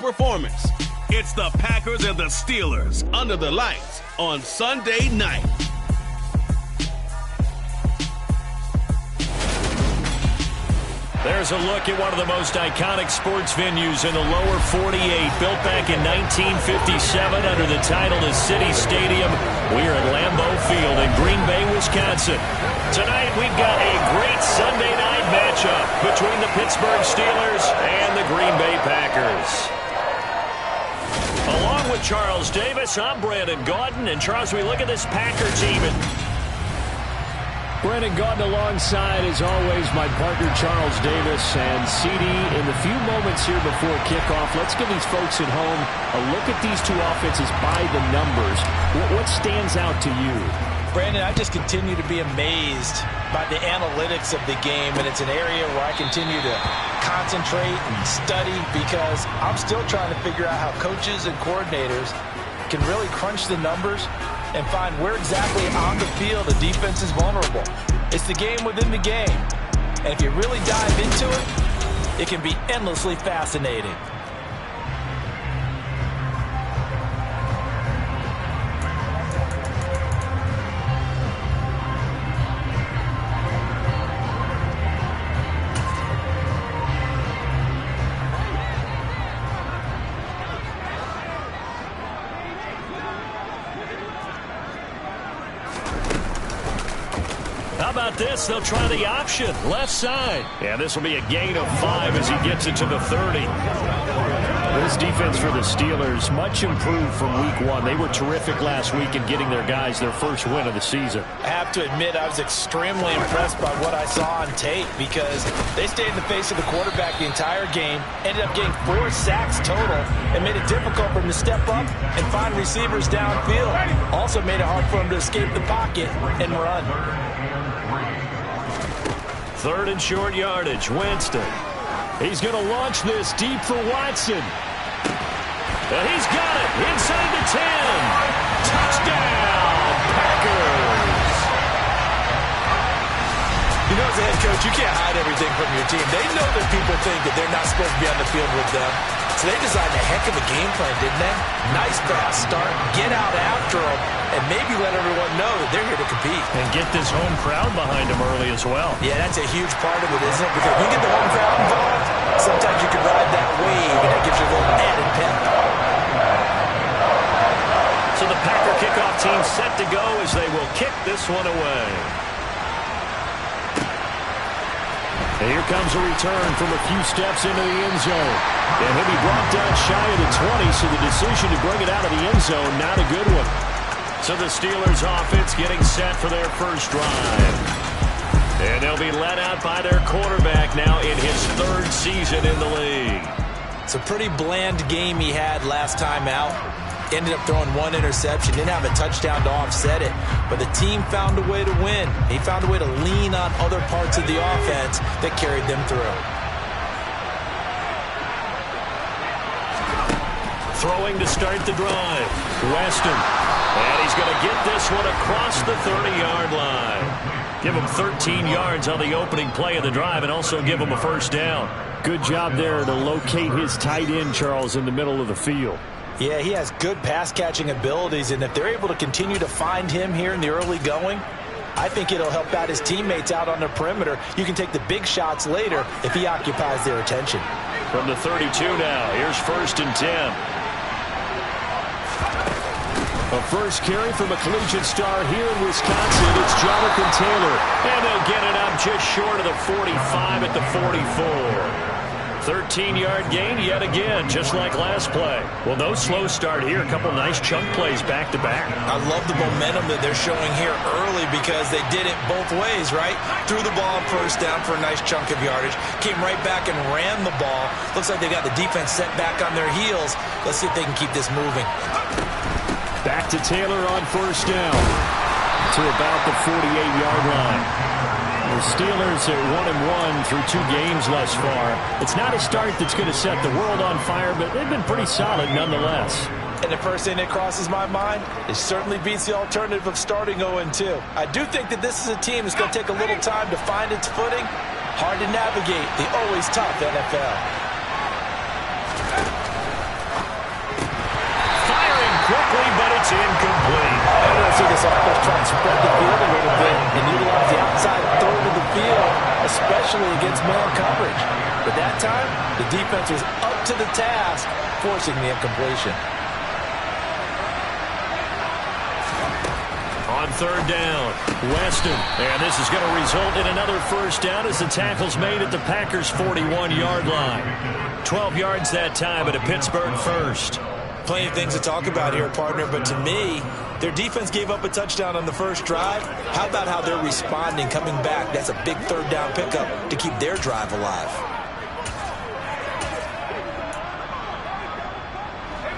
performance. It's the Packers and the Steelers under the lights on Sunday night. There's a look at one of the most iconic sports venues in the lower 48, built back in 1957 under the title of City Stadium. We're at Lambeau Field in Green Bay, Wisconsin. Tonight we've got a great Sunday night matchup between the Pittsburgh Steelers and the Green Bay Packers. Along with Charles Davis, I'm Brandon Gaudin. And Charles, we look at this Packer team. Brandon Gaudin alongside, as always, my partner Charles Davis. And CD, in the few moments here before kickoff, let's give these folks at home a look at these two offenses by the numbers. What stands out to you? Brandon, I just continue to be amazed by the analytics of the game, and it's an area where I continue to concentrate and study because I'm still trying to figure out how coaches and coordinators can really crunch the numbers and find where exactly on the field the defense is vulnerable. It's the game within the game. And if you really dive into it, it can be endlessly fascinating. How about this? They'll try the option, left side. Yeah, this will be a gain of 5 as he gets it to the 30. This defense for the Steelers, much improved from week 1. They were terrific last week in getting their guys their first win of the season. I have to admit, I was extremely impressed by what I saw on tape because they stayed in the face of the quarterback the entire game, ended up getting 4 sacks total, and made it difficult for him to step up and find receivers downfield. Also made it hard for him to escape the pocket and run. 3rd and short yardage, Winston. He's going to launch this deep for Watson. And he's got it inside the 10. Touchdown, Packers. You know, as a head coach, you can't hide everything from your team. They know that people think that they're not supposed to be on the field with them. So they designed a heck of a game plan, didn't they? Nice fast start, get out after them, and maybe let everyone know that they're here to compete. And get this home crowd behind them early as well. Yeah, that's a huge part of it, isn't it? Because when you get the home crowd involved, sometimes you can ride that wave, and that gives you a little added pep. So the Packer kickoff team set to go as they will kick this one away. And here comes a return from a few steps into the end zone. And he'll be brought down shy of the 20, so the decision to bring it out of the end zone, not a good one. So the Steelers offense getting set for their first drive. And they'll be led out by their quarterback now in his 3rd season in the league. It's a pretty bland game he had last time out. Ended up throwing 1 interception, didn't have a touchdown to offset it, but the team found a way to win. He found a way to lean on other parts of the offense that carried them through. Throwing to start the drive, Weston. And he's going to get this one across the 30-yard line. Give him 13 yards on the opening play of the drive and also give him a first down. Good job there to locate his tight end, Charles, in the middle of the field. Yeah, he has good pass-catching abilities, and if they're able to continue to find him here in the early going, I think it'll help out his teammates out on the perimeter. You can take the big shots later if he occupies their attention. From the 32 now, here's 1st and 10. A first carry from a collegiate star here in Wisconsin. It's Jonathan Taylor. And they'll get it up just short of the 45 at the 44. 13-yard gain yet again, just like last play. Well, no slow start here. A couple nice chunk plays back-to-back. I love the momentum that they're showing here early because they did it both ways, right? Threw the ball first down for a nice chunk of yardage. Came right back and ran the ball. Looks like they got the defense set back on their heels. Let's see if they can keep this moving. Back to Taylor on first down to about the 48-yard line. The Steelers are 1-1 through 2 games thus far. It's not a start that's going to set the world on fire, but they've been pretty solid nonetheless. And the first thing that crosses my mind, it certainly beats the alternative of starting 0-2. I do think that this is a team that's going to take a little time to find its footing. Hard to navigate the always tough NFL. It's incomplete. I'm going to see this offense try to spread the field a little bit and utilize the outside third of the field, especially against man coverage. But that time, the defense was up to the task, forcing the incompletion. On third down, Weston. And this is going to result in another first down as the tackle's made at the Packers' 41-yard line. 12 yards that time at a Pittsburgh first. Plenty of things to talk about here, partner, but to me, their defense gave up a touchdown on the first drive. How about how they're responding, coming back? That's a big third down pickup to keep their drive alive.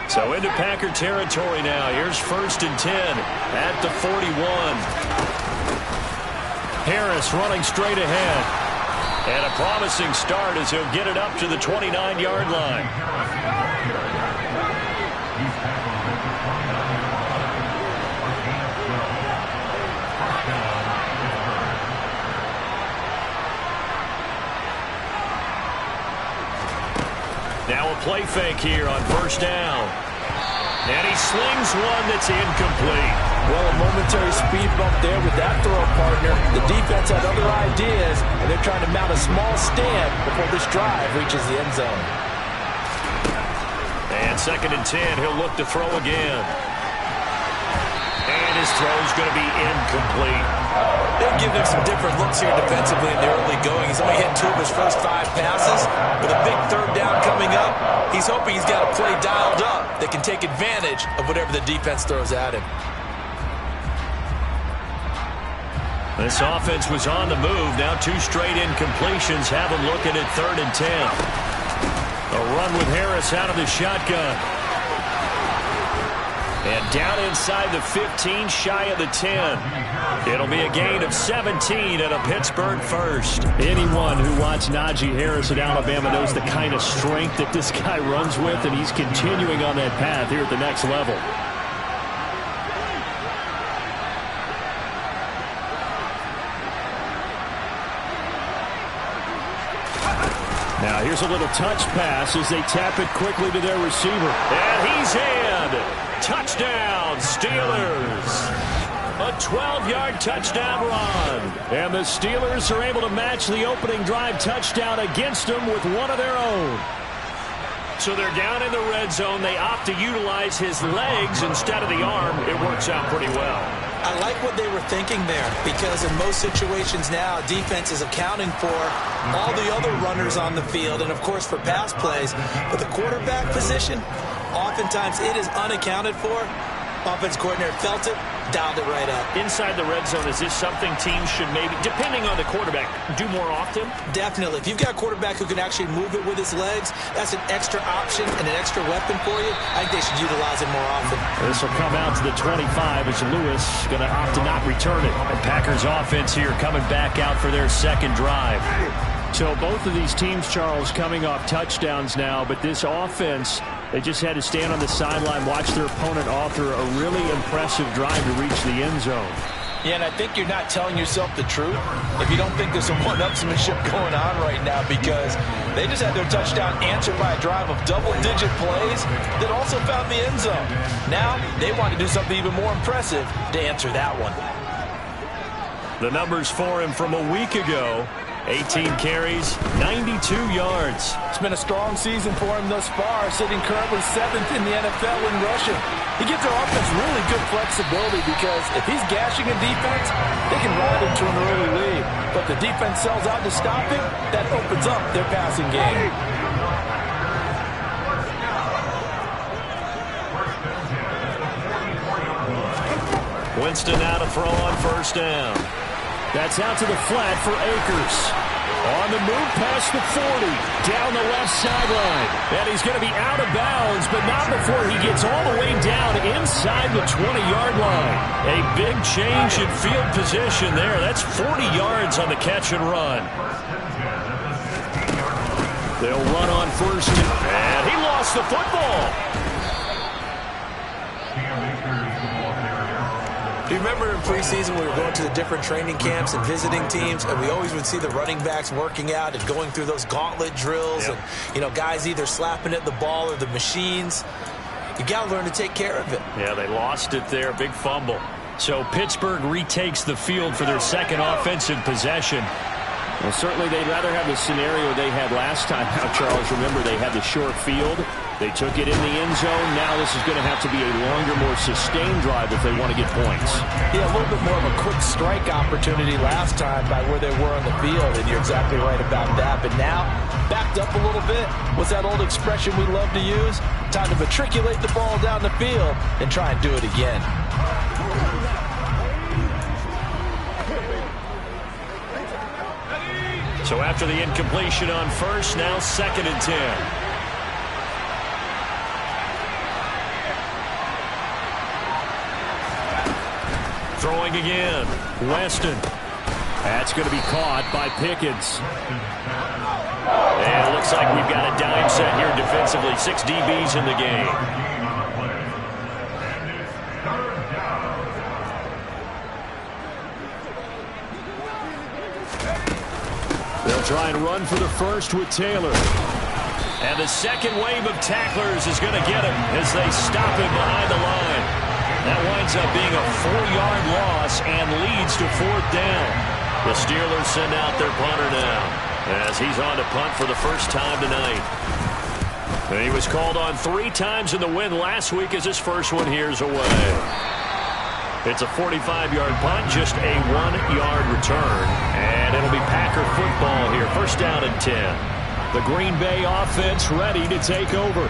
So into Packer territory now. Here's 1st and 10 at the 41. Harris running straight ahead. And a promising start as he'll get it up to the 29-yard line. Now a play fake here on first down. And he slings one that's incomplete. Well, a momentary speed bump there with that throw, partner. The defense had other ideas, and they're trying to mount a small stand before this drive reaches the end zone. And 2nd and 10, he'll look to throw again. And his throw's going to be incomplete. They've given him some different looks here defensively in the early going. He's only hit 2 of his first 5 passes. With a big third down coming up, he's hoping he's got a play dialed up that can take advantage of whatever the defense throws at him. This offense was on the move. Now 2 straight incompletions have him looking at 3rd and 10. A run with Harris out of the shotgun. And down inside the 15, shy of the 10. It'll be a gain of 17 at a Pittsburgh first. Anyone who watched Najee Harris at Alabama knows the kind of strength that this guy runs with, and he's continuing on that path here at the next level. Now here's a little touch pass as they tap it quickly to their receiver. And he's in. Touchdown, Steelers. A 12-yard touchdown run. And the Steelers are able to match the opening drive touchdown against them with one of their own. So they're down in the red zone. They opt to utilize his legs instead of the arm. It works out pretty well. I like what they were thinking there, because in most situations now, defense is accounting for all the other runners on the field and, of course, for pass plays. But the quarterback position, oftentimes it is unaccounted for. Offense coordinator felt it, dialed it right up. Inside the red zone, is this something teams should maybe, depending on the quarterback, do more often? Definitely. If you've got a quarterback who can actually move it with his legs, that's an extra option and an extra weapon for you. I think they should utilize it more often. This will come out to the 25 as Lewis going to opt to not return it. And Packers offense here coming back out for their second drive. So both of these teams, Charles, coming off touchdowns now, but this offense, they just had to stand on the sideline, watch their opponent author a really impressive drive to reach the end zone. Yeah, and I think you're not telling yourself the truth if you don't think there's some one-upsmanship going on right now, because they just had their touchdown answered by a drive of double-digit plays that also found the end zone. Now they want to do something even more impressive to answer that one. The numbers for him from a week ago. 18 carries, 92 yards. It's been a strong season for him thus far, sitting currently 7th in the NFL in rushing. He gives their offense really good flexibility, because if he's gashing a defense, they can ride into an early lead. But the defense sells out to stop him, that opens up their passing game. Winston now to throw on first down. That's out to the flat for Akers. On the move past the 40, down the left sideline. And he's going to be out of bounds, but not before he gets all the way down inside the 20-yard line. A big change in field position there. That's 40 yards on the catch and run. They'll run on first, and he lost the football. Do you remember in preseason we were going to the different training camps and visiting teams, and we always would see the running backs working out and going through those gauntlet drills, and, you know, guys either slapping at the ball or the machines. You got to learn to take care of it. Yeah, they lost it there. Big fumble. So Pittsburgh retakes the field for their second offensive possession. Well, certainly they'd rather have the scenario they had last time out, Charles. Remember, they had the short field. They took it in the end zone. Now this is going to have to be a longer, more sustained drive if they want to get points. Yeah, a little bit more of a quick strike opportunity last time by where they were on the field, and you're exactly right about that. But now, backed up a little bit. What's that old expression we love to use? Time to matriculate the ball down the field and try and do it again. So after the incompletion on first, now 2nd and 10. Throwing again. Weston. That's going to be caught by Pickens. And it looks like we've got a dime set here defensively. 6 DBs in the game. They'll try and run for the first with Taylor. And the second wave of tacklers is going to get him as they stop him behind the line. That winds up being a 4-yard loss and leads to 4th down. The Steelers send out their punter now as he's on to punt for the first time tonight. And he was called on 3 times in the win last week as his first one here's away. It's a 45-yard punt, just a 1-yard return. And it'll be Packer football here. First down and 10. The Green Bay offense ready to take over.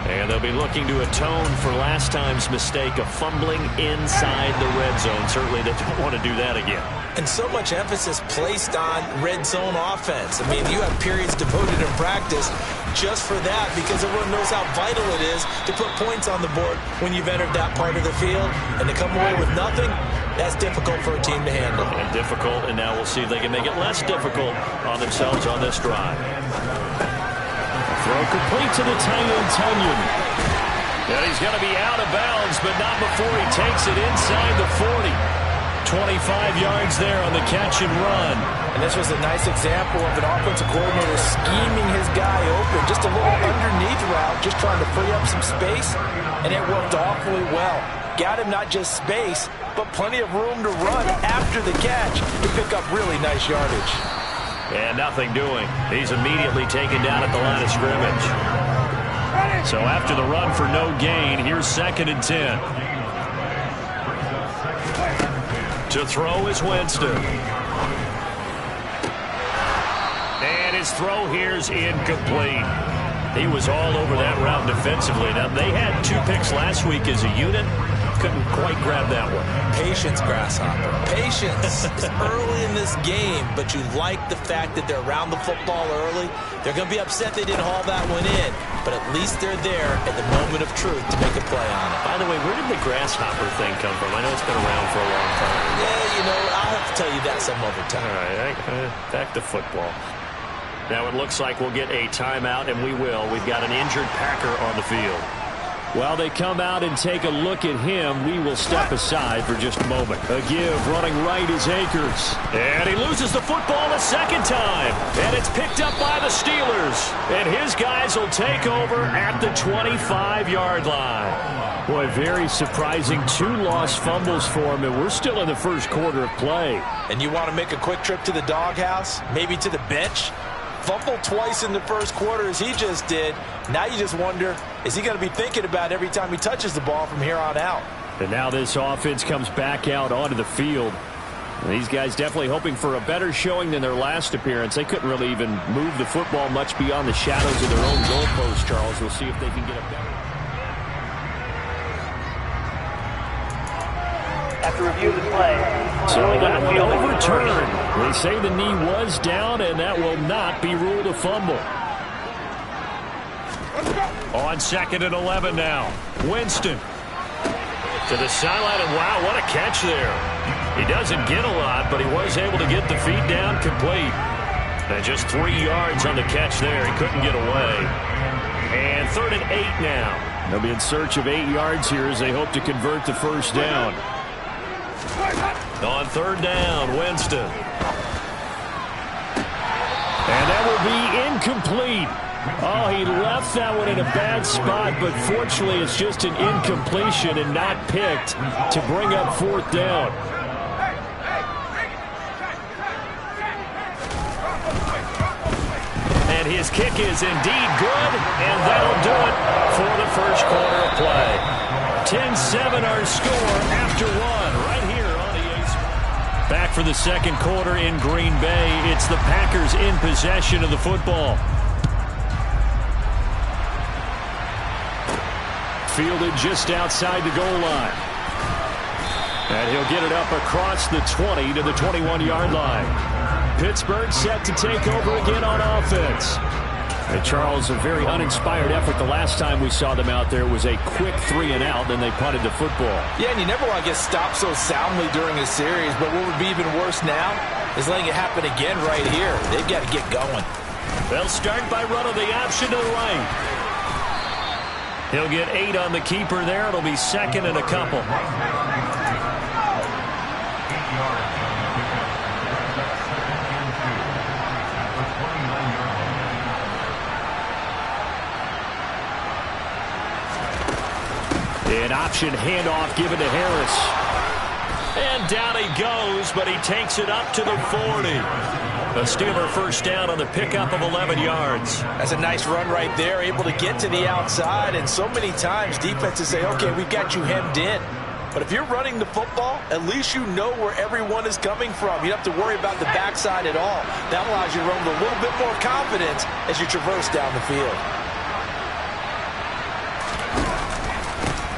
And they'll be looking to atone for last time's mistake of fumbling inside the red zone. Certainly they don't want to do that again. And so much emphasis placed on red zone offense. I mean, you have periods devoted in practice just for that because everyone knows how vital it is to put points on the board when you've entered that part of the field. And to come away with nothing, that's difficult for a team to handle. And difficult, and now we'll see if they can make it less difficult on themselves on this drive. Throw complete to the tight end, Tunyon. And he's going to be out of bounds, but not before he takes it inside the 40. 25 yards there on the catch and run. And this was a nice example of an offensive coordinator scheming his guy open. Just a little underneath route, just trying to free up some space, and it worked awfully well. Got him not just space, but plenty of room to run after the catch to pick up really nice yardage. And nothing doing. He's immediately taken down at the line of scrimmage. So after the run for no gain, here's 2nd and 10. To throw is Winston. And his throw here's incomplete. He was all over that route defensively. Now, they had 2 picks last week as a unit. Couldn't quite grab that one. Patience, Grasshopper. Patience. It's early in this game, but you like the fact that they're around the football early. They're going to be upset they didn't haul that one in, but at least they're there at the moment of truth to make a play on it. By the way, where did the Grasshopper thing come from? I know it's been around for a long time. Yeah, you know, I'll have to tell you that some other time. All right, back to football. Now it looks like we'll get a timeout, and we will. We've got an injured Packer on the field. While they come out and take a look at him, we will step aside for just a moment. A give running right is Akers. And he loses the football a second time. And it's picked up by the Steelers. And his guys will take over at the 25-yard line. Boy, very surprising. 2 lost fumbles for him, and we're still in the first quarter of play. And you want to make a quick trip to the doghouse, maybe to the bench? Fumbled twice in the first quarter as he just did. Now you just wonder, is he going to be thinking about every time he touches the ball from here on out? And now this offense comes back out onto the field. And these guys definitely hoping for a better showing than their last appearance. They couldn't really even move the football much beyond the shadows of their own goalpost, Charles. We'll see if they can get a better. After review of the play. So that one overturned. They say the knee was down, and that will not be ruled a fumble. On 2nd and 11 now. Winston to the sideline, and wow, what a catch there. He doesn't get a lot, but he was able to get the feet down complete. And just 3 yards on the catch there. He couldn't get away. And 3rd and 8 now. They'll be in search of 8 yards here as they hope to convert the first down. On 3rd down, Winston. And that will be incomplete. Oh, he left that one in a bad spot, but fortunately it's just an incompletion and not picked to bring up 4th down. And his kick is indeed good, and that'll do it for the first quarter of play. 10-7 our score after one right here on the Ace. Back for the second quarter in Green Bay. It's the Packers in possession of the football. Fielded just outside the goal line. And he'll get it up across the 20 to the 21-yard line. Pittsburgh set to take over again on offense. And Charles, a very uninspired effort the last time we saw them out there was a quick 3-and-out, then they punted the football. Yeah, and you never want to get stopped so soundly during a series, but what would be even worse now is letting it happen again right here. They've got to get going. They'll start by running the option to the right. He'll get 8 on the keeper there. It'll be second and a couple. An option handoff given to Harris. And down he goes, but he takes it up to the 40. A Steeler first down on the pickup of 11 yards. That's a nice run right there, able to get to the outside. And so many times defenses say, okay, we've got you hemmed in. But if you're running the football, at least you know where everyone is coming from. You don't have to worry about the backside at all. That allows you to run with a little bit more confidence as you traverse down the field.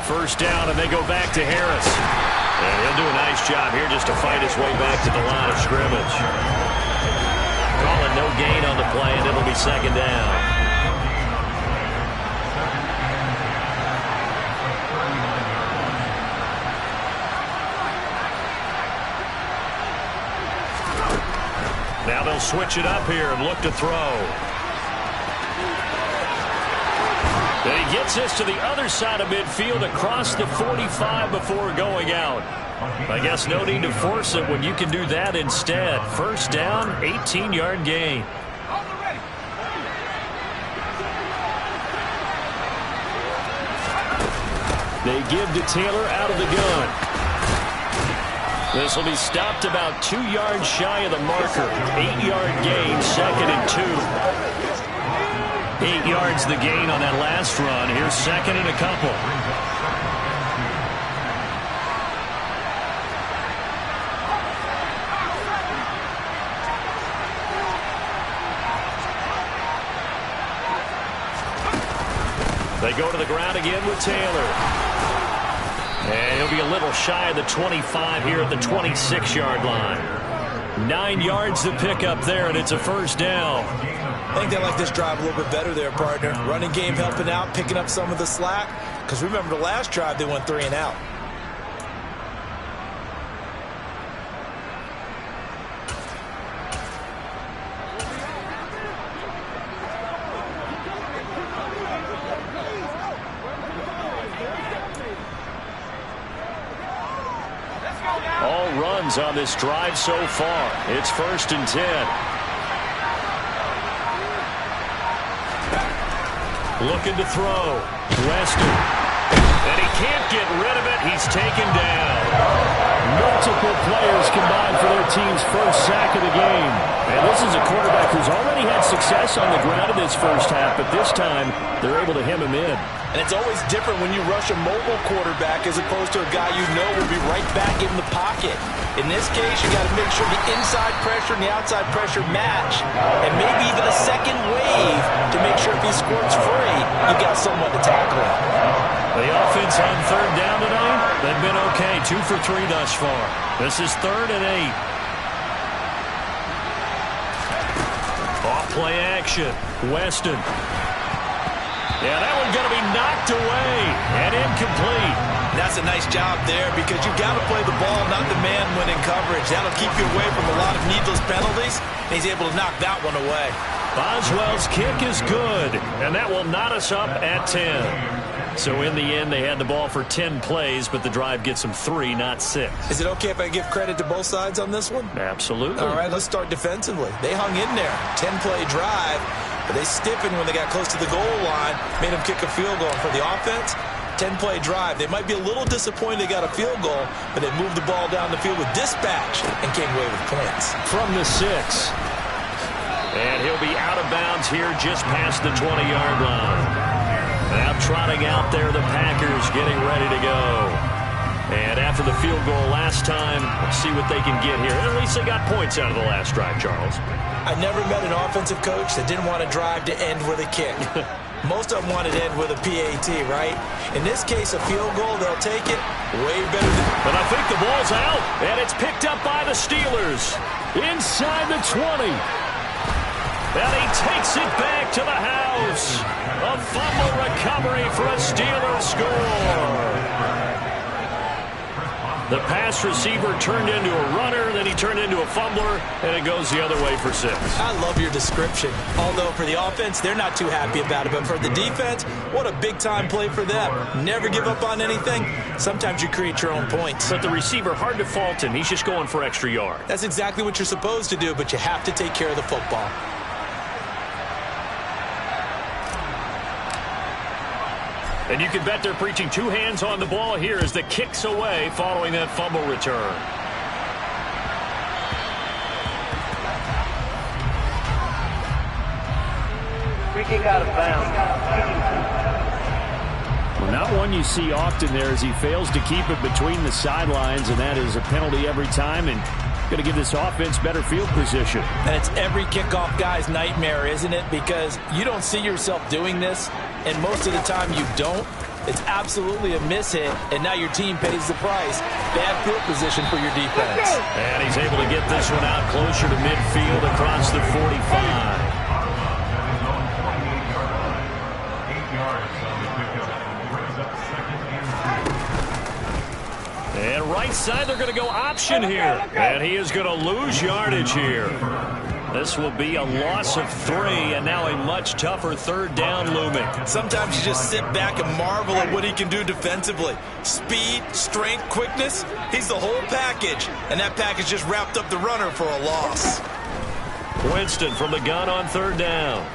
First down, and they go back to Harris. And he'll do a nice job here just to fight his way back to the line of scrimmage. Calling no gain on the play, and it'll be second down. Now they'll switch it up here and look to throw. And he gets this to the other side of midfield across the 45 before going out. I guess no need to force it when you can do that instead. First down, 18-yard gain. They give to Taylor out of the gun. This will be stopped about 2 yards shy of the marker. 8-yard gain, second and 2. 8 yards the gain on that last run. Here's second and a couple. They go to the ground again with Taylor. And he'll be a little shy of the 25 here at the 26-yard line. 9 yards to pick up there, and it's a first down. I think they like this drive a little bit better there, partner. Running game helping out, picking up some of the slack. Because remember the last drive, they went 3-and-out. All runs on this drive so far. It's first and 10. Looking to throw. Weston. And he can't get rid of it. He's taken down. Multiple players combined for their team's first sack of the game. And this is a quarterback who's already had success on the ground in this first half, but this time they're able to hem him in. And it's always different when you rush a mobile quarterback as opposed to a guy you know will be right back in the pocket. In this case, you got to make sure the inside pressure and the outside pressure match, and maybe even a second wave to make sure if he squirts free, you got someone to tackle him. The offense on third down tonight, they've been okay. 2 for 3 thus far. This is 3rd and 8. Off play action. Weston. Yeah, that one's going to be knocked away and incomplete. That's a nice job there because you've got to play the ball, not the man when in coverage. That'll keep you away from a lot of needless penalties. And he's able to knock that one away. Boswell's kick is good, and that will knot us up at 10. So in the end, they had the ball for 10 plays, but the drive gets them 3, not 6. Is it okay if I give credit to both sides on this one? Absolutely. All right, let's start defensively. They hung in there. 10-play drive. but they stiffened when they got close to the goal line, made them kick a field goal. And for the offense, 10-play drive. They might be a little disappointed they got a field goal, but they moved the ball down the field with dispatch and came away with points. From the 6. And he'll be out of bounds here just past the 20-yard line. Now trotting out there, the Packers getting ready to go. And after the field goal last time, let's see what they can get here. At least they got points out of the last drive, Charles. I never met an offensive coach that didn't want to drive to end with a kick. Most of them wanted to end with a PAT, right? In this case, a field goal, they'll take it way better than... But I think the ball's out, and it's picked up by the Steelers. Inside the 20. And he takes it back to the house. A fumble recovery for a Steelers score. The pass receiver turned into a runner, then he turned into a fumbler, and it goes the other way for 6. I love your description. Although for the offense, they're not too happy about it. But for the defense, what a big-time play for them. Never give up on anything. Sometimes you create your own points. But the receiver, hard to fault him. He's just going for extra yard. That's exactly what you're supposed to do, but you have to take care of the football. And you can bet they're preaching 2 hands on the ball here as the kick's away following that fumble return. Free kick out of bounds. Well, not one you see often there as he fails to keep it between the sidelines, and that is a penalty every time, and going to give this offense better field position. And it's every kickoff guy's nightmare, isn't it? Because you don't see yourself doing this, and most of the time you don't. It's absolutely a mishit, and now your team pays the price. Bad field position for your defense. And he's able to get this one out closer to midfield across the 45. And right side, they're going to go option here. And he is going to lose yardage here. This will be a loss of 3, and now a much tougher 3rd down looming. Sometimes you just sit back and marvel at what he can do defensively. Speed, strength, quickness, he's the whole package. And that package just wrapped up the runner for a loss. Winston from the gun on 3rd down.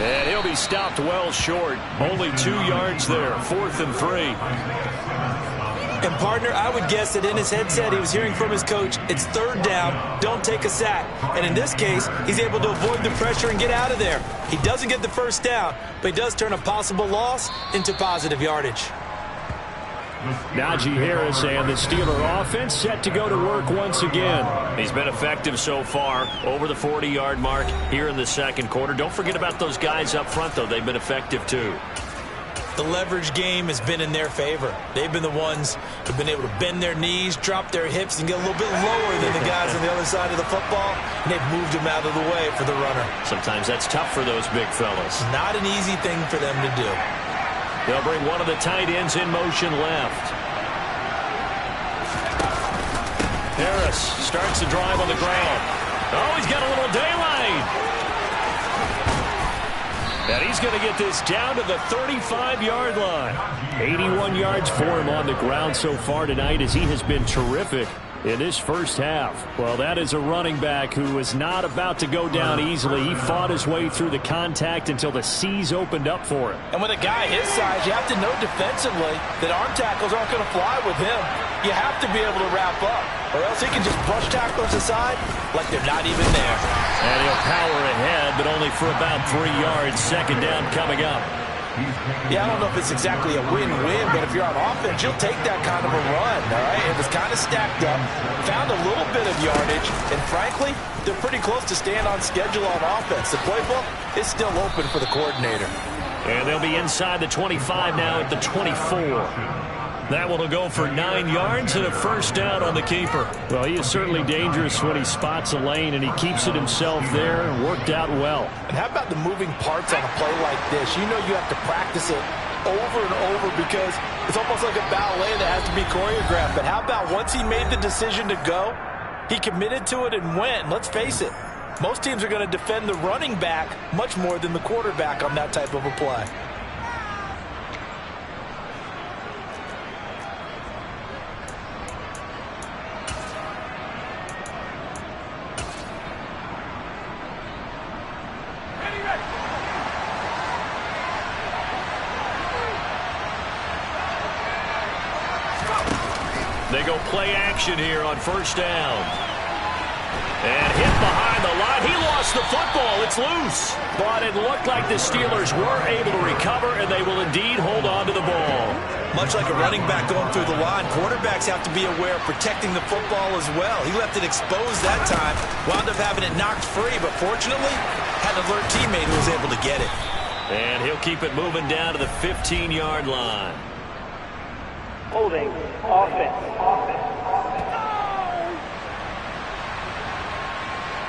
And he'll be stopped well short. Only 2 yards there. 4th and 3. And, partner, I would guess that in his headset he was hearing from his coach, it's 3rd down, don't take a sack. And in this case, he's able to avoid the pressure and get out of there. He doesn't get the 1st down, but he does turn a possible loss into positive yardage. Najee Harris and the Steeler offense set to go to work once again. He's been effective so far, over the 40-yard mark here in the 2nd quarter. Don't forget about those guys up front, though. They've been effective, too. The leverage game has been in their favor. They've been the ones who've been able to bend their knees, drop their hips, and get a little bit lower than the guys on the other side of the football, and they've moved them out of the way for the runner. Sometimes that's tough for those big fellas. Not an easy thing for them to do. They'll bring one of the tight ends in motion left. Harris starts the drive on the ground. Oh, he's got a little daylight. And he's going to get this down to the 35-yard line. 81 yards for him on the ground so far tonight as he has been terrific in this first half. Well, that is a running back who is not about to go down easily. He fought his way through the contact until the seas opened up for him. And with a guy his size, you have to know defensively that arm tackles aren't going to fly with him. You have to be able to wrap up, or else he can just brush tacklers aside like they're not even there. And he'll power ahead, but only for about 3 yards. 2nd down coming up. Yeah, I don't know if it's exactly a win-win, but if you're on offense, you'll take that kind of a run, all right? It was kind of stacked up, found a little bit of yardage, and frankly, they're pretty close to staying on schedule on offense. The playbook is still open for the coordinator. And they'll be inside the 25 now at the 24. That one will go for 9 yards and a 1st down on the keeper. Well, he is certainly dangerous when he spots a lane, and he keeps it himself there and worked out well. And how about the moving parts on a play like this? You know you have to practice it over and over because it's almost like a ballet that has to be choreographed. But how about once he made the decision to go, he committed to it and went. Let's face it, most teams are going to defend the running back much more than the quarterback on that type of a play. They go play action here on first down. And hit behind the line. He lost the football. It's loose. But it looked like the Steelers were able to recover, and they will indeed hold on to the ball. Much like a running back going through the line, quarterbacks have to be aware of protecting the football as well. He left it exposed that time, wound up having it knocked free, but fortunately had an alert teammate who was able to get it. And he'll keep it moving down to the 15-yard line. Holding, offense.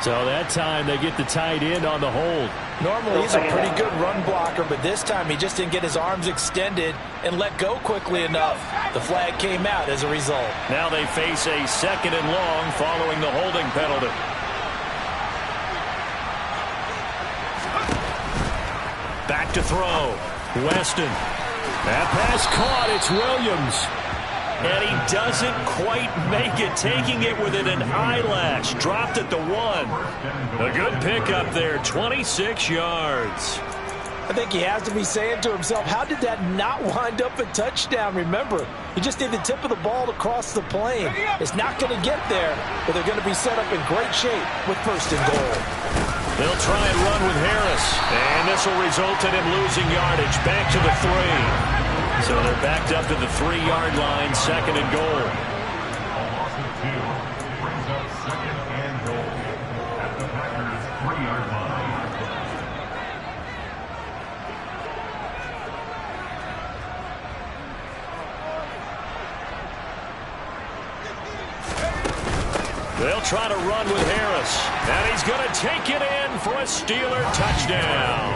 So that time they get the tight end on the hold. Normally he's a pretty good run blocker, but this time he just didn't get his arms extended and let go quickly enough. The flag came out as a result. Now they face a 2nd and long following the holding penalty. Back to throw. Weston. That pass caught. It's Williams. And he doesn't quite make it, taking it within an eyelash. Dropped at the 1. A good pickup there, 26 yards. I think he has to be saying to himself, how did that not wind up a touchdown? Remember, he just did the tip of the ball to cross the plane. It's not going to get there, but they're going to be set up in great shape with 1st and goal. They'll try and run with Harris. And this will result in him losing yardage. Back to the 3. So they're backed up to the 3-yard line, 2nd and goal. They'll try to run with Harris. And he's going to take it in for a Steeler touchdown.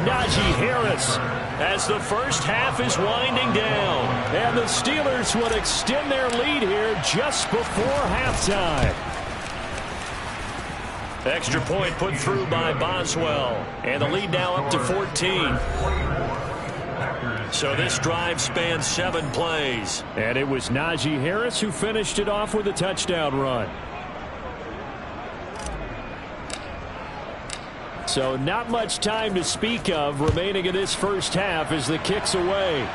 Najee Harris, as the first half is winding down. And the Steelers would extend their lead here just before halftime. Extra point put through by Boswell. And the lead now up to 14. So this drive spans 7 plays. And it was Najee Harris who finished it off with a touchdown run. So not much time to speak of remaining in this first half as the kick's away.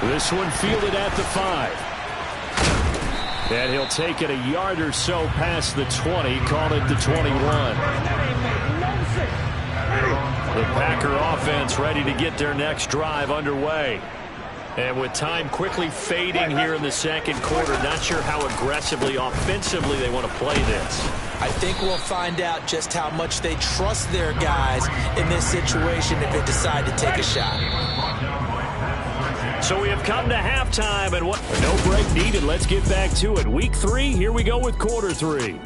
This one fielded at the 5. And he'll take it a yard or so past the 20, call it the 21. The Packer offense ready to get their next drive underway. And with time quickly fading here in the 2nd quarter, not sure how aggressively, offensively they want to play this. I think we'll find out just how much they trust their guys in this situation if they decide to take a shot. So we have come to halftime, and what? No break needed. Let's get back to it. Week 3, here we go with quarter 3.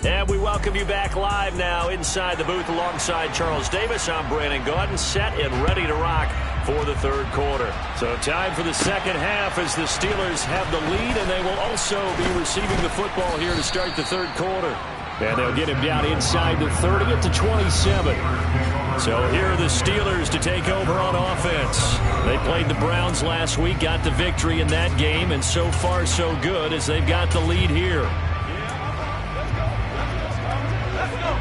And we welcome you back live now inside the booth alongside Charles Davis. I'm Brandon Gaudin, set and ready to rock for the 3rd quarter. So time for the 2nd half as the Steelers have the lead, and they will also be receiving the football here to start the 3rd quarter. And they'll get him down inside the 30 at the 27. So here are the Steelers to take over on offense. They played the Browns last week, got the victory in that game, and so far so good as they've got the lead here. Let's go.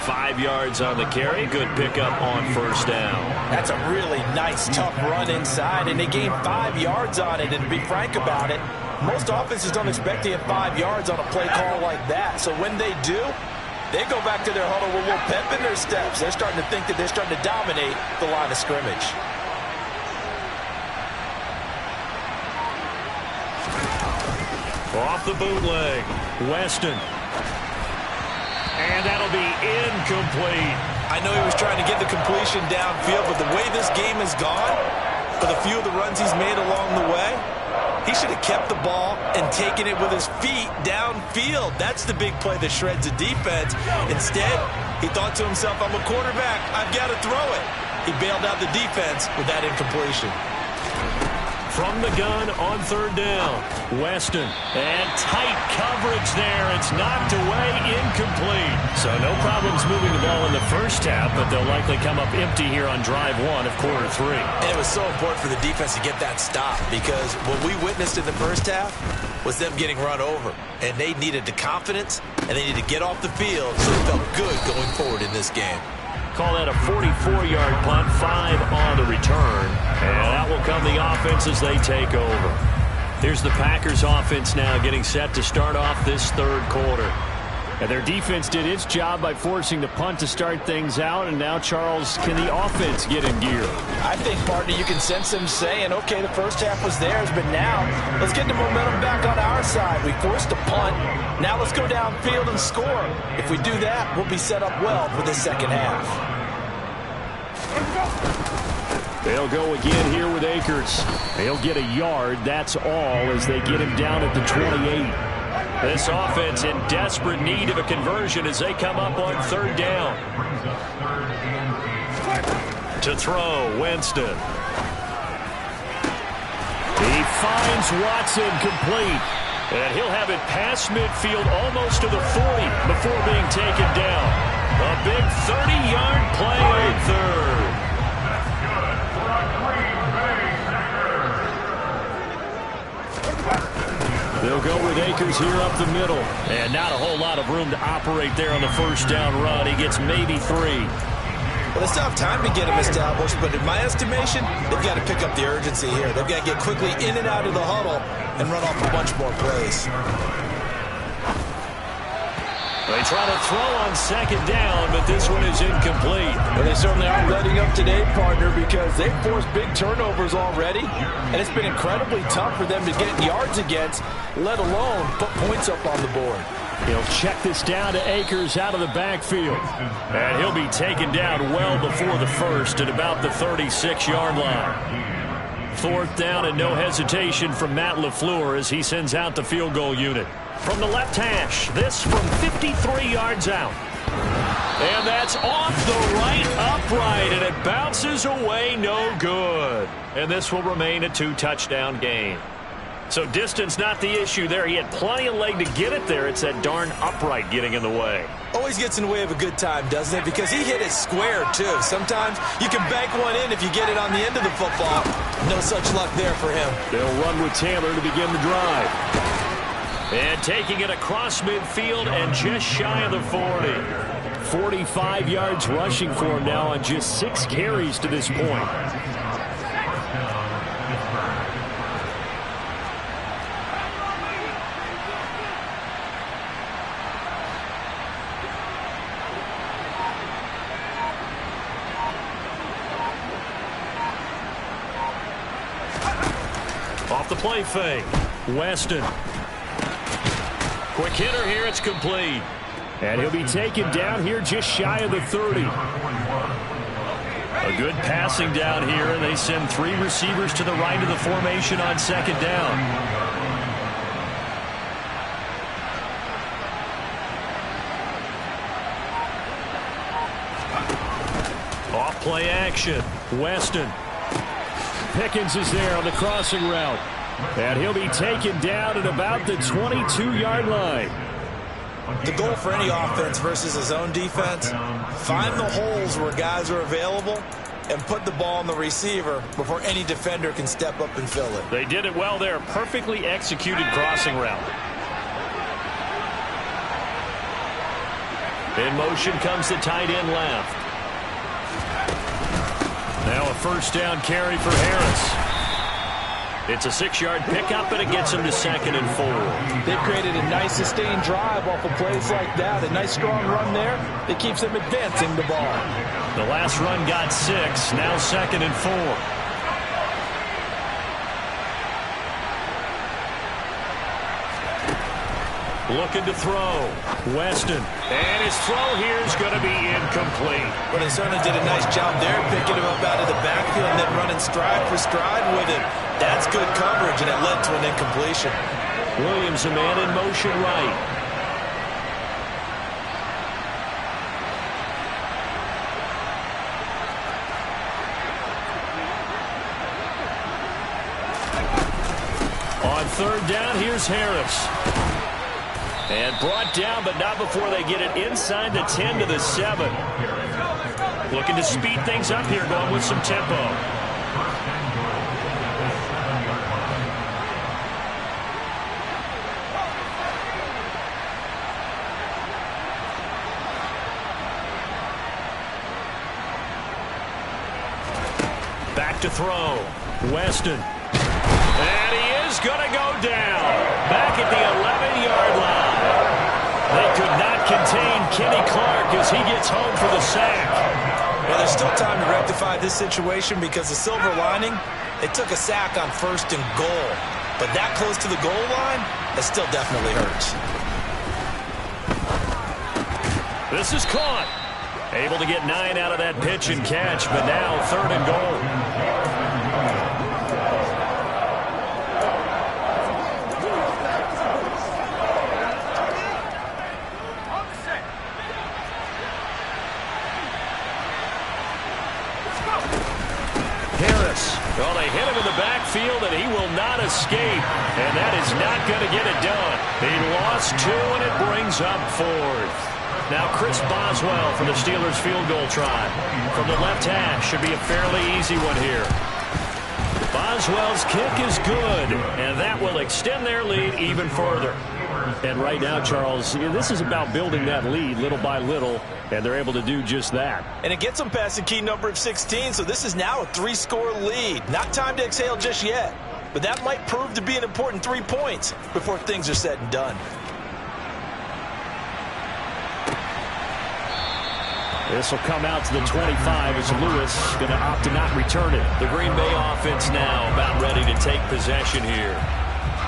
5 yards on the carry. Good pickup on first down. That's a really nice, tough run inside, and they gained 5 yards on it. And to be frank about it, most offenses don't expect to get 5 yards on a play call like that. So when they do, they go back to their huddle with a little pep in their steps. They're starting to think that they're starting to dominate the line of scrimmage. Off the bootleg, Weston. And that'll be incomplete. I know he was trying to get the completion downfield, but the way this game has gone, for the few of the runs he's made along the way, he should have kept the ball and taken it with his feet downfield. That's the big play that shreds the defense. Instead, he thought to himself, I'm a quarterback, I've got to throw it. He bailed out the defense with that incompletion. From the gun on third down. Weston. And tight coverage there. It's knocked away, incomplete. So no problems moving the ball in the first half, but they'll likely come up empty here on drive one of quarter three. And it was so important for the defense to get that stop because what we witnessed in the first half was them getting run over. And they needed the confidence, and they needed to get off the field so they felt good going forward in this game. Call that a 44-yard punt, 5 on the return. And out will come the offense as they take over. Here's the Packers offense now getting set to start off this third quarter. And their defense did its job by forcing the punt to start things out. And now, Charles, can the offense get in gear? I think, partner, you can sense them saying, okay, the first half was theirs, but now let's get the momentum back on our side. We forced a punt. Now let's go downfield and score. If we do that, we'll be set up well for the second half. They'll go again here with Akers. They'll get a yard, that's all, as they get him down at the 28. This offense in desperate need of a conversion as they come up on third down. To throw, Winston. He finds Watson complete. And he'll have it past midfield almost to the 40 before being taken down. A big 30-yard play on third. They'll go with Akers here up the middle. And not a whole lot of room to operate there on the first down run. He gets maybe 3. Well, they still have time to get him established, but in my estimation, they've got to pick up the urgency here. They've got to get quickly in and out of the huddle and run off a bunch more plays. They try to throw on second down, but this one is incomplete. Well, they certainly aren't letting up today, partner, because they've forced big turnovers already, and it's been incredibly tough for them to get yards against, let alone put points up on the board. He'll check this down to Akers out of the backfield. And he'll be taken down well before the first at about the 36-yard line. Fourth down and no hesitation from Matt LaFleur as he sends out the field goal unit. From the left hash, this from 53 yards out. And that's off the right upright, and it bounces away no good. And this will remain a 2-touchdown game. So distance not the issue there. He had plenty of leg to get it there. It's that darn upright getting in the way. Always gets in the way of a good time, doesn't it? Because he hit it square, too. Sometimes you can bank one in if you get it on the end of the football. No such luck there for him. They'll run with Taylor to begin the drive. And taking it across midfield and just shy of the 40. 45 yards rushing for him now on just 6 carries to this point. Off the play fake. Weston. Quick hitter here. It's complete. And he'll be taken down here just shy of the 30. A good passing down here, and they send 3 receivers to the right of the formation on second down. Off play action. Weston. Pickens is there on the crossing route. And he'll be taken down at about the 22-yard line. The goal for any offense versus his own defense, find the holes where guys are available and put the ball on the receiver before any defender can step up and fill it. They did it well there. Perfectly executed crossing route. In motion comes the tight end left. Now a first down carry for Harris. It's a 6-yard pickup, and it gets him to 2nd and 4. They've created a nice sustained drive off of plays like that. A nice strong run there that keeps them advancing the ball. The last run got 6, now 2nd and 4. Looking to throw. Weston. And his throw here is going to be incomplete. But they certainly did a nice job there, picking him up out of the backfield and then running stride for stride with it. That's good coverage, and it led to an incompletion. Williams, a man in motion right. On third down, here's Harris. And brought down, but not before they get it inside the 10 to the 7. Looking to speed things up here, going with some tempo. Back to throw. Weston. And he is going to go down. Back at the 11-yard line. They could not contain Kenny Clark as he gets home for the sack. Well, there's still time to rectify this situation because the silver lining, it took a sack on 1st and goal. But that close to the goal line, that still definitely hurts. This is caught. Able to get 9 out of that pitch and catch, but now 3rd and goal. Well, they hit him in the backfield, and he will not escape. And that is not going to get it done. He lost 2, and it brings up 4th. Now Chris Boswell for the Steelers field goal try. From the left hash, should be a fairly easy one here. Boswell's kick is good, and that will extend their lead even further. And right now, Charles, this is about building that lead little by little, and they're able to do just that. And it gets them past the key number of 16, so this is now a 3-score lead. Not time to exhale just yet, but that might prove to be an important 3 points before things are said and done. This will come out to the 25 as Lewis going to opt to not return it. The Green Bay offense now about ready to take possession here.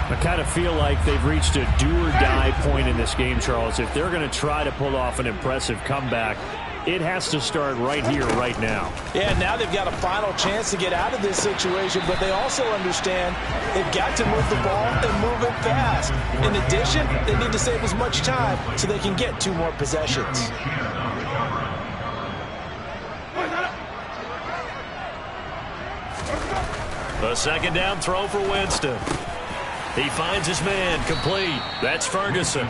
I kind of feel like they've reached a do-or-die point in this game, Charles. If they're going to try to pull off an impressive comeback, it has to start right here, right now. Yeah, now they've got a final chance to get out of this situation, but they also understand they've got to move the ball and move it fast. In addition, they need to save as much time so they can get 2 more possessions. A 2nd down throw for Winston. He finds his man, complete. That's Ferguson.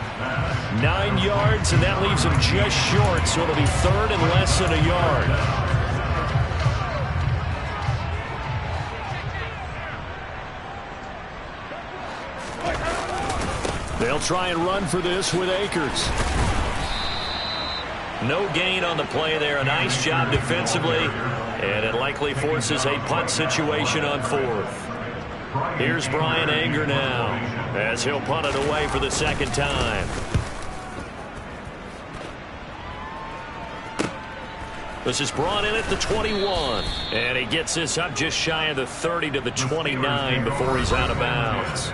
9 yards, and that leaves him just short, so it'll be 3rd and less than a yard. They'll try and run for this with Akers. No gain on the play there. A nice job defensively, and it likely forces a punt situation on 4th. Here's Brian Anger now as he'll punt it away for the 2nd time. This is brought in at the 21, and he gets this up just shy of the 30 to the 29 before he's out of bounds.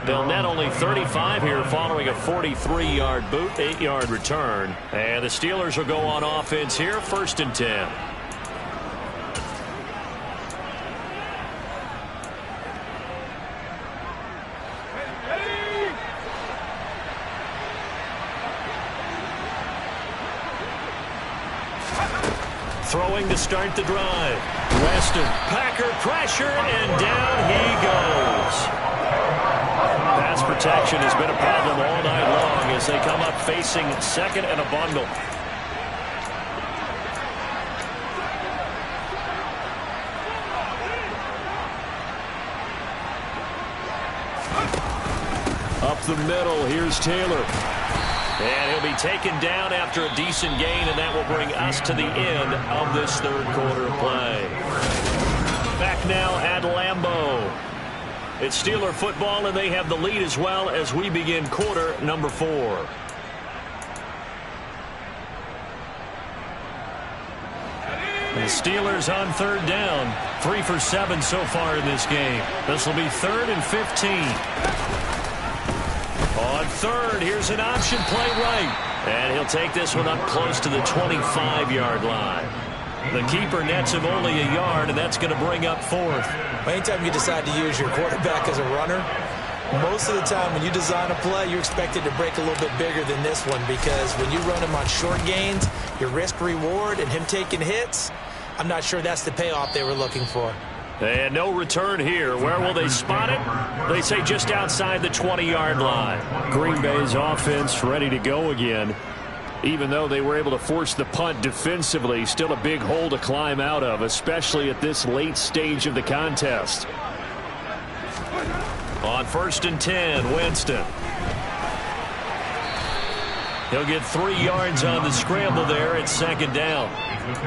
They'll net only 35 here following a 43-yard boot, 8-yard return. And the Steelers will go on offense here, 1st and 10. Throwing to start the drive. Weston, Packer pressure, and down he goes. Pass protection has been a problem all night long as they come up facing 2nd and a bundle. Up the middle, here's Taylor. And he'll be taken down after a decent gain, and that will bring us to the end of this 3rd quarter of play. Back now at Lambeau. It's Steeler football, and they have the lead as well as we begin quarter number 4. The Steelers on 3rd down. 3 for 7 so far in this game. This will be 3rd and 15. On 3rd, here's an option play right. And he'll take this one up close to the 25-yard line. The keeper nets him only a yard, and that's going to bring up 4th. Anytime you decide to use your quarterback as a runner, most of the time when you design a play, you're expected to break a little bit bigger than this one because when you run him on short gains, your risk-reward and him taking hits, I'm not sure that's the payoff they were looking for. And no return here. Where will they spot it? They say just outside the 20-yard line. Green Bay's offense ready to go again. Even though they were able to force the punt defensively, still a big hole to climb out of, especially at this late stage of the contest. On 1st and 10, Winston. He'll get 3 yards on the scramble there at 2nd down.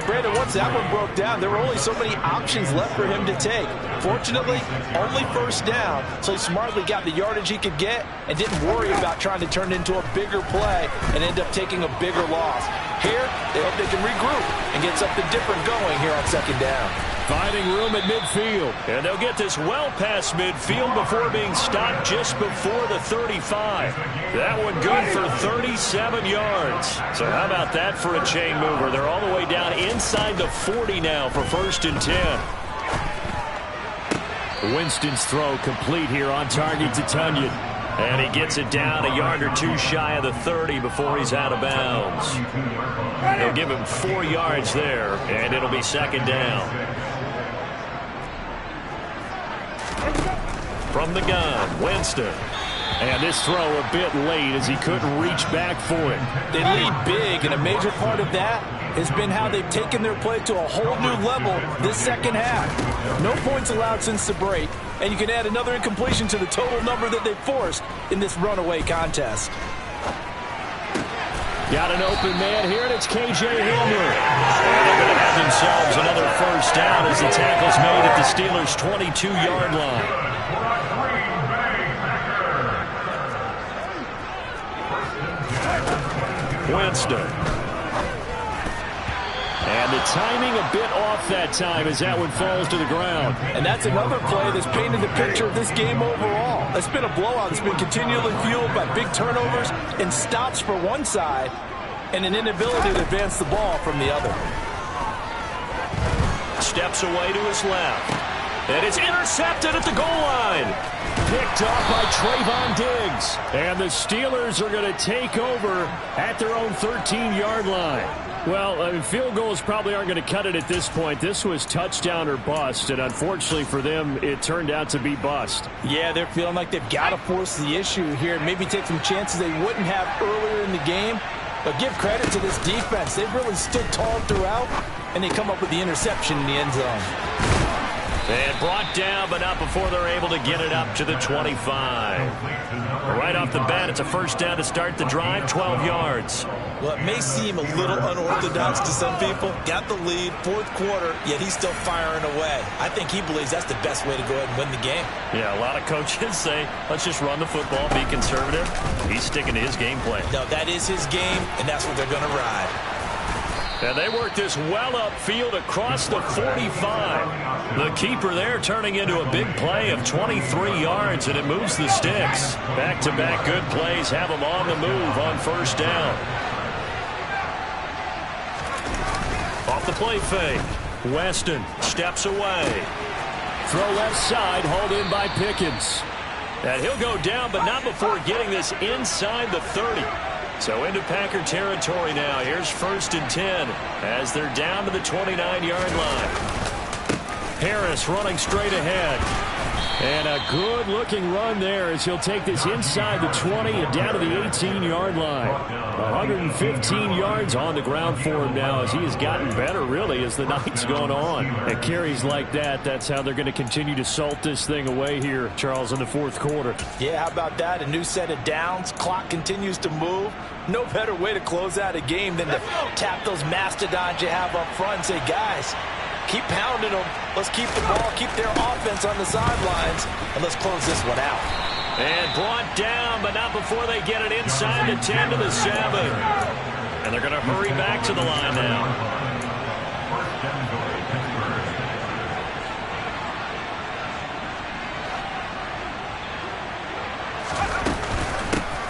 Brandon, once that one broke down, there were only so many options left for him to take. Fortunately, only 1st down, so he smartly got the yardage he could get and didn't worry about trying to turn it into a bigger play and end up taking a bigger loss. Here, they hope they can regroup and get something different going here on 2nd down. Finding room at midfield. And they'll get this well past midfield before being stopped just before the 35. That one good for 37 yards. So how about that for a chain mover? They're all the way down inside the 40 now for 1st and 10. Winston's throw complete here on target to Tunyon. And he gets it down a yard or 2 shy of the 30 before he's out of bounds. They'll give him 4 yards there, and it'll be 2nd down. From the gun, Winston. And this throw a bit late as he couldn't reach back for it. They lead big, and a major part of that has been how they've taken their play to a whole new level this 2nd half. No points allowed since the break, and you can add another incompletion to the total number that they've forced in this runaway contest. Got an open man here, and it's K.J. Hamler. And they're going to have themselves another 1st down as the tackle's made at the Steelers' 22-yard line. Winston. And the timing a bit off that time as that one falls to the ground. And that's another play that's painted the picture of this game overall. It's been a blowout that's been continually fueled by big turnovers and stops for one side and an inability to advance the ball from the other. Steps away to his left. And it's intercepted at the goal line. Picked off by Trayvon Diggs. And the Steelers are going to take over at their own 13-yard line. Well, I mean, field goals probably aren't going to cut it at this point. This was touchdown or bust, and unfortunately for them, it turned out to be bust. Yeah, they're feeling like they've got to force the issue here, maybe take some chances they wouldn't have earlier in the game. But give credit to this defense. They've really stood tall throughout, and they come up with the interception in the end zone. And brought down, but not before they're able to get it up to the 25. Right off the bat, it's a 1st down to start the drive, 12 yards. Well, it may seem a little unorthodox to some people. Got the lead, 4th quarter, yet he's still firing away. I think he believes that's the best way to go ahead and win the game. Yeah, a lot of coaches say, let's just run the football, be conservative. He's sticking to his game plan. No, that is his game, and that's what they're going to ride. And they work this well upfield across the 45. The keeper there turning into a big play of 23 yards, and it moves the sticks. Back-to-back good plays have them on the move on 1st down. Off the play fake. Weston steps away. Throw left side, hauled in by Pickens. And he'll go down, but not before getting this inside the 30. So into Packer territory now. Here's 1st and 10 as they're down to the 29-yard line. Harris running straight ahead. And a good-looking run there as he'll take this inside the 20 and down to the 18-yard line. 115 yards on the ground for him now as he has gotten better, really, as the night's gone on. And carries like that, that's how they're going to continue to salt this thing away here, Charles, in the 4th quarter. Yeah, how about that? A new set of downs. Clock continues to move. No better way to close out a game than to tap those mastodons you have up front and say, guys, keep pounding them. Let's keep the ball, keep their offense on the sidelines, and let's close this one out. And brought down, but not before they get it inside the 10 to the 7. And they're going to hurry back to the line now.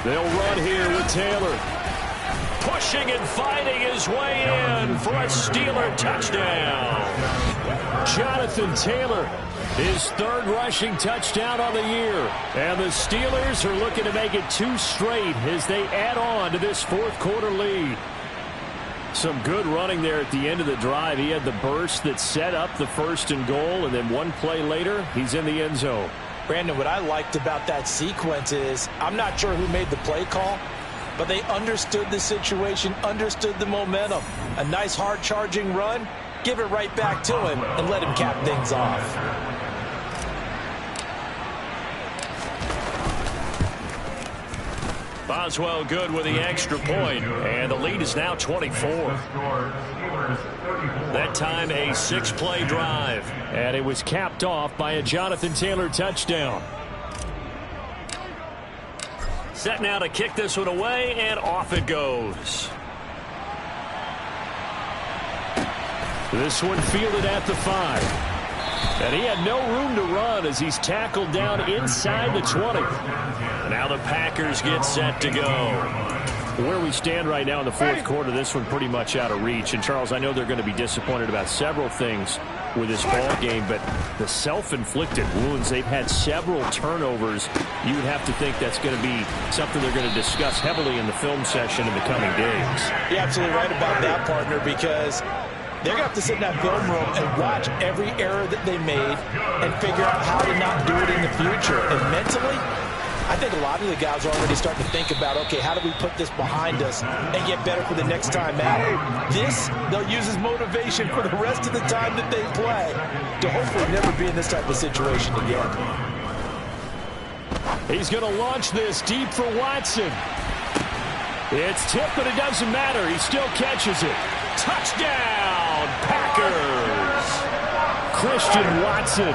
They'll run here with Taylor. Pushing and fighting his way in for a Steeler touchdown. Jonathan Taylor, his 3rd rushing touchdown on the year. And the Steelers are looking to make it 2 straight as they add on to this 4th quarter lead. Some good running there at the end of the drive. He had the burst that set up the 1st and goal, and then one play later, he's in the end zone. Brandon, what I liked about that sequence is I'm not sure who made the play call, but they understood the situation, understood the momentum. A nice hard-charging run, give it right back to him, and let him cap things off. Boswell good with the extra point, and the lead is now 24. That time a 6-play drive, and it was capped off by a Jonathan Taylor touchdown. Set now to kick this one away, and off it goes. This one fielded at the 5. And he had no room to run as he's tackled down inside the 20. Now the Packers get set to go. Where we stand right now in the 4th quarter, this one pretty much out of reach. And, Charles, I know they're going to be disappointed about several things with this ball game, but the self-inflicted wounds, they've had several turnovers. You would have to think that's going to be something they're going to discuss heavily in the film session in the coming days. You're absolutely right about that, partner, because they're going to have to sit in that film room and watch every error that they made and figure out how to not do it in the future. And mentally, I think a lot of the guys are already starting to think about, okay, how do we put this behind us and get better for the next time out? This, they'll use as motivation for the rest of the time that they play to hopefully never be in this type of situation again. He's going to launch this deep for Watson. It's tipped, but it doesn't matter. He still catches it. Touchdown, Packers! Christian Watson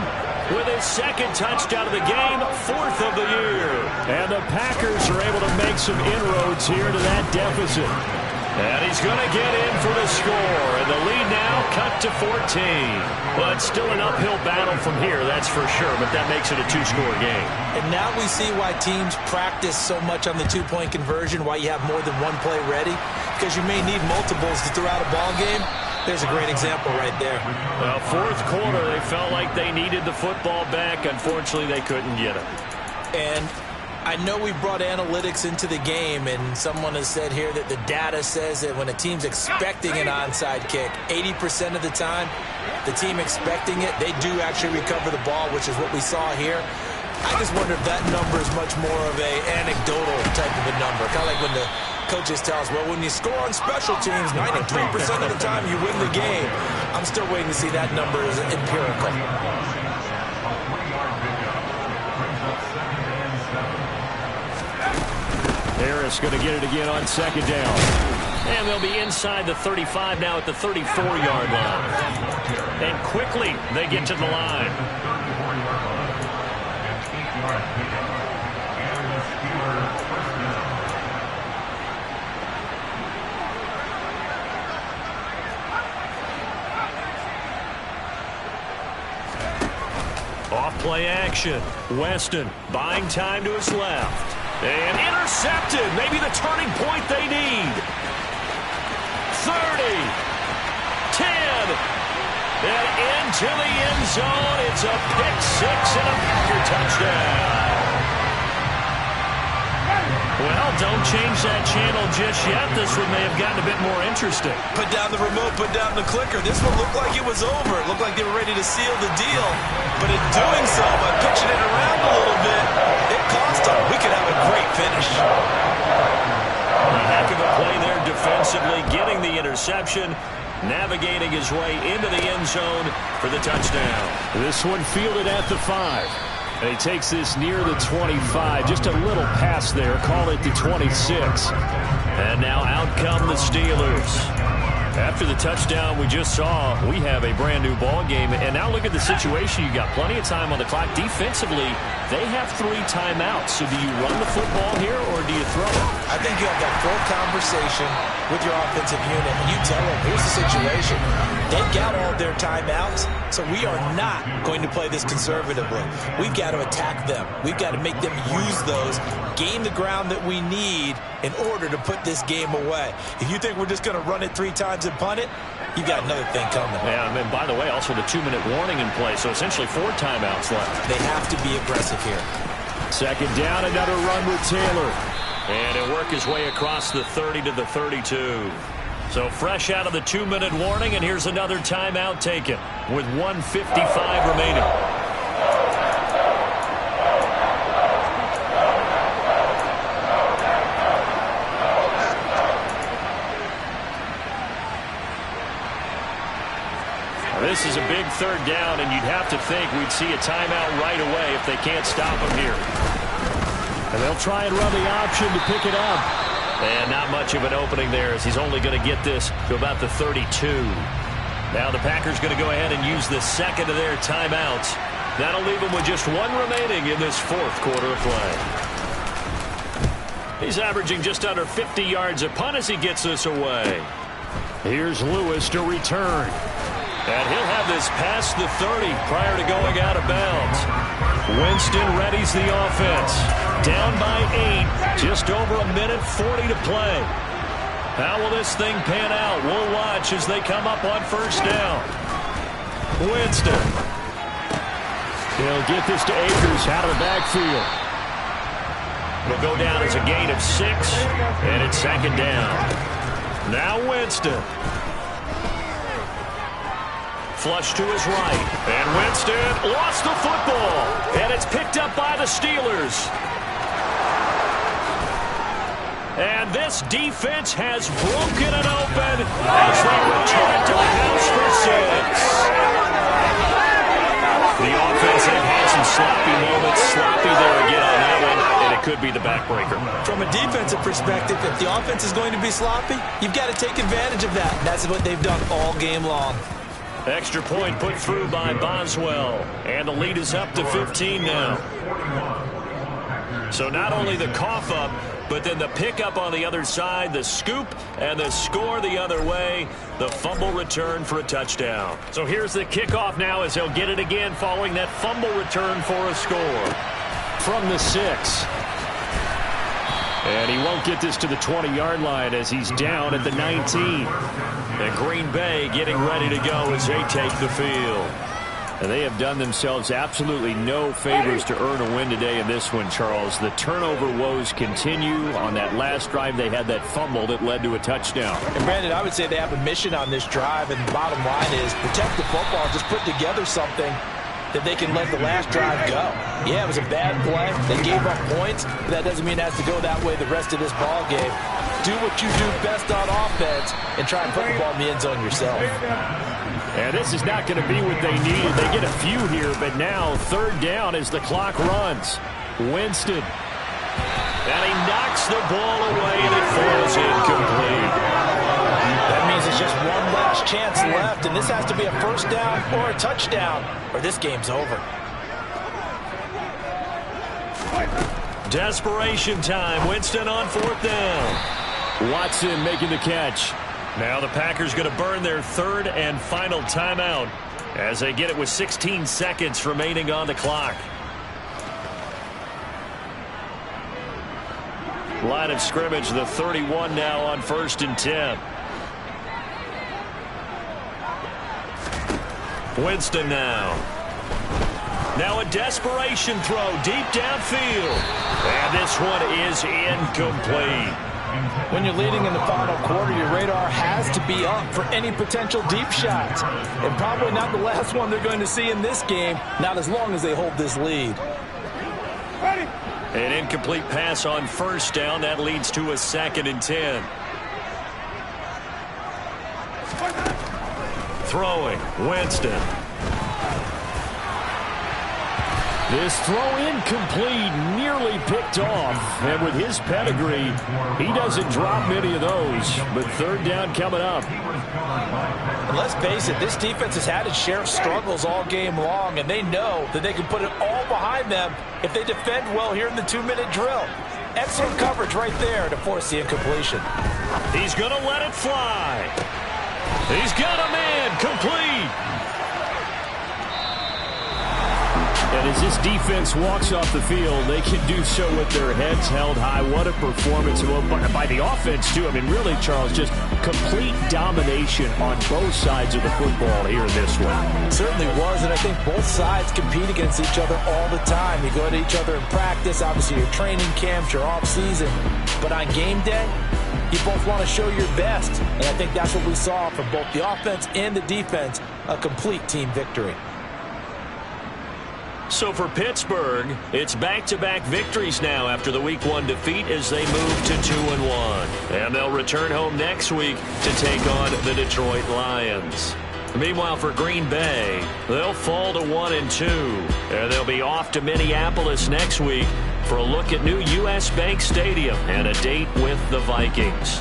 with his 2nd touchdown of the game, 4th of the year. And the Packers are able to make some inroads here to that deficit. And he's going to get in for the score. And the lead now cut to 14. But still an uphill battle from here, that's for sure. But that makes it a 2-score game. And now we see why teams practice so much on the 2-point conversion, why you have more than one play ready. Because you may need multiples to throw out a ball game. There's a great example right there. Well, 4th quarter, they felt like they needed the football back. Unfortunately, they couldn't get it. And I know we brought analytics into the game, and someone has said here that the data says that when a team's expecting an onside kick, 80% of the time, the team expecting it, they do actually recover the ball, which is what we saw here. I just wonder if that number is much more of an anecdotal type of a number. Kind of like when the coaches tell us, well, when you score on special teams, 93% of the time you win the game. I'm still waiting to see that number as empirical. Harris going to get it again on 2nd down. And they'll be inside the 35 now at the 34-yard line. And quickly they get to the line. Off-play action. Weston buying time to his left. And intercepted. Maybe the turning point they need. 30. 10. And into the end zone. It's a pick-6 and a Packer touchdown. Well, don't change that channel just yet. This one may have gotten a bit more interesting. Put down the remote, put down the clicker. This one looked like it was over. It looked like they were ready to seal the deal. But in doing so, by pitching it around a little bit, it cost them. We could have a great finish. A heck of a play there defensively, getting the interception, navigating his way into the end zone for the touchdown. This one fielded at the 5. And he takes this near the 25. Just a little pass there. Call it the 26. And now out come the Steelers. After the touchdown we just saw, we have a brand new ball game. And now look at the situation. You got plenty of time on the clock. Defensively, they have 3 timeouts. So do you run the football here or do you throw it? I think you have that full conversation with your offensive unit. And you tell them, here's the situation. They've got all their timeouts, so we are not going to play this conservatively. We've got to attack them. We've got to make them use those, gain the ground that we need in order to put this game away. If you think we're just going to run it 3 times and punt it, you've got another thing coming. Yeah, and by the way, also the 2-minute warning in play, so essentially 4 timeouts left. They have to be aggressive here. 2nd down, another run with Taylor. And he'll work his way across the 30 to the 32. So fresh out of the 2-minute warning, and here's another timeout taken with 1:55 remaining. This is a big third down, and you'd have to think we'd see a timeout right away if they can't stop him here. And they'll try and run the option to pick it up. And not much of an opening there, as he's only going to get this to about the 32. Now the Packers going to go ahead and use the second of their timeouts. That'll leave them with just one remaining in this fourth quarter of play. He's averaging just under 50 yards a punt as he gets this away. Here's Lewis to return. And he'll have this past the 30 prior to going out of bounds. Winston readies the offense. Down by 8. Just over 1:40 to play. How will this thing pan out? We'll watch as they come up on first down. Winston. He'll get this to Akers out of the backfield. It'll go down as a gain of 6. And it's second down. Now Winston. Flush to his right. And Winston lost the football. And it's picked up by the Steelers. And this defense has broken it open as they return to the house for 6. The offense have had some sloppy moments. Sloppy there again on that one. And it could be the backbreaker. From a defensive perspective, if the offense is going to be sloppy, you've got to take advantage of that. That's what they've done all game long. Extra point put through by Boswell. And the lead is up to 15 now. So not only the cough up, but then the pickup on the other side, the scoop, and the score the other way. The fumble return for a touchdown. So here's the kickoff now as they'll get it again following that fumble return for a score. From the 6. And he won't get this to the 20-yard line as he's down at the 19. And Green Bay getting ready to go as they take the field. And they have done themselves absolutely no favors to earn a win today in this one, Charles. The turnover woes continue. On that last drive, they had that fumble that led to a touchdown. And Brandon, I would say they have a mission on this drive, and the bottom line is protect the football, just put together something that they can let the last drive go. Yeah, it was a bad play. They gave up points, but that doesn't mean it has to go that way the rest of this ball game. Do what you do best on offense and try and put the ball in the end zone yourself. And this is not going to be what they needed. They get a few here, but now third down as the clock runs. Winston. And he knocks the ball away, and it falls incomplete. That means it's just one last chance left, and this has to be a first down or a touchdown, or this game's over. Desperation time. Winston on fourth down. Watson making the catch. Now the Packers going to burn their third and final timeout as they get it with 16 seconds remaining on the clock. Line of scrimmage, the 31 now on 1st and 10. Winston now. Now a desperation throw deep downfield. And this one is incomplete. When you're leading in the final quarter, your radar has to be up for any potential deep shots. And probably not the last one they're going to see in this game, not as long as they hold this lead. An incomplete pass on first down. That leads to a 2nd and 10. Throwing, Winston. This throw incomplete, nearly picked off. And with his pedigree, he doesn't drop many of those. But third down coming up. And let's face it, this defense has had its share of struggles all game long, and they know that they can put it all behind them if they defend well here in the 2-minute drill. Excellent coverage right there to force the incompletion. He's going to let it fly. He's got a man complete. And as this defense walks off the field, they can do so with their heads held high. What a performance by the offense, too. I mean, really, Charles, just complete domination on both sides of the football here in this one. It certainly was, and I think both sides compete against each other all the time. You go to each other in practice, obviously your training camps, your off-season. But on game day, You both want to show your best, and I think that's what we saw from both the offense and the defense, a complete team victory. So for Pittsburgh, it's back-to-back victories now after the Week 1 defeat as they move to 2-1. And they'll return home next week to take on the Detroit Lions. Meanwhile, for Green Bay, they'll fall to 1-2. And they'll be off to Minneapolis next week for a look at new U.S. Bank Stadium and a date with the Vikings.